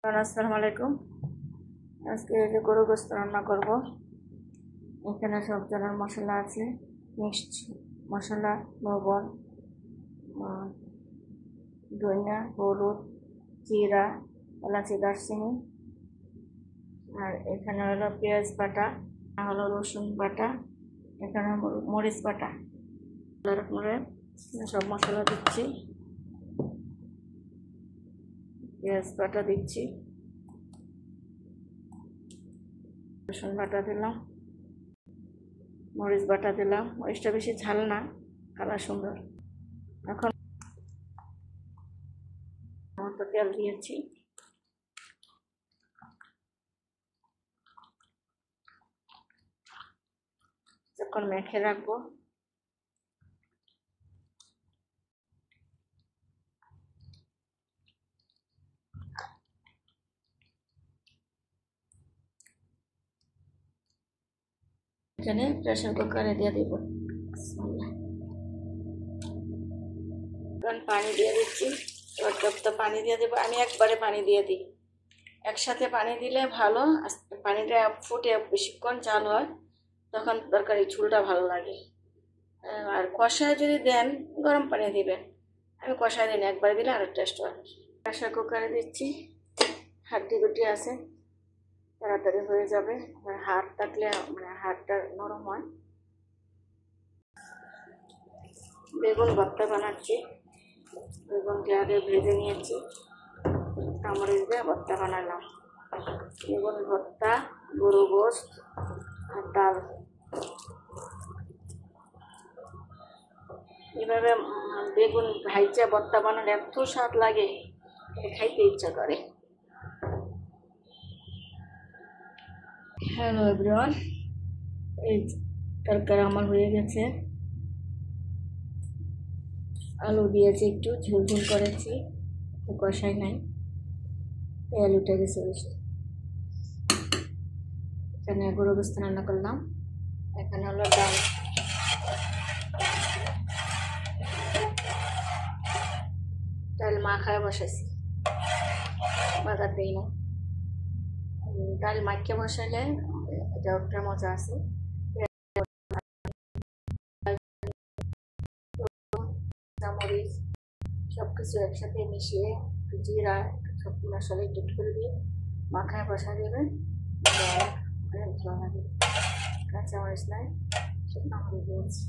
আসসালামু আলাইকুম। আজকে এই যে গরু গোস্ত রান্না করব। এখানে সব ধরনের মশলা আছে, মিক্সড মশলা, লবণ, ধনিয়া, হলুদ, জিরা, এলাচি, দারচিনি। আর এখানে হলো পেঁয়াজ বাটা, হলো রসুন বাটা, এখানে মরিচ বাটা। সব মশলা দিচ্ছি, পেঁয়াজ বাটা দিচ্ছি, রসুন বাটা দিলাম, মরিচ বাটা দিলাম। মরিচটা বেশি ঝাল না, কালার সুন্দর। এখন মতো তেল দিয়েছি, যখন মেখে রাখবো। এখানে প্রেসার কুকারে দিয়ে দিব। পানি দিয়ে দিচ্ছি, পর্যাপ্ত পানি দিয়ে দেবো। আমি একবারে পানি দিয়ে দিই, একসাথে পানি দিলে ভালো। পানিটা ফুটে বেশিক্ষণ জাল হয়, তখন তরকারি ঝোলটা ভালো লাগে। আর কষায় যদি দেন গরম পানি দিবেন, আমি কষায় দিন, একবারে দিলে আরও টেস্ট হয়। প্রেসার কুকারে দিচ্ছি, হাড্ডি গুটি আছে, তাড়াতাড়ি হয়ে যাবে। হাড় থাকলে হাড়টা নরম হয়। বেগুন ভর্তা বানাচ্ছি, বেগুনকে আগে ভেজে নিয়েছি, কামড়ে দিয়ে ভর্তা বানালাম। বেগুন ভর্তা, গরু গোস্ত আর ডাল। এভাবে বেগুন ভাইজা ভর্তা বানালে এত স্বাদ লাগে, খাইতে ইচ্ছা করে। হ্যালো এভরিওয়ান, এই তরকারি আমার হয়ে গেছে। আলু দিয়েছি, একটু ঝোল ঝোল করেছি, তো কষাই নাই, তেল উঠে গেছে বেশি। এখানে গরু গোস্ত রান্না করলাম। এখানে হলো ডাল, ডাল মাখায় বসাইছি, বাগার দিই না। ডাল মাখিয়ে বসাইলে এটা একটা মজা আছে। মরিচ সব কিছু একসাথে মিশিয়ে, জিরা, সব মশলা একটু করে দিয়ে মাখায় বসা দেবেন। অনেক ভালো লাগে। কাঁচা মরিচ নাই, শুকনো মরিচ দিয়েছি।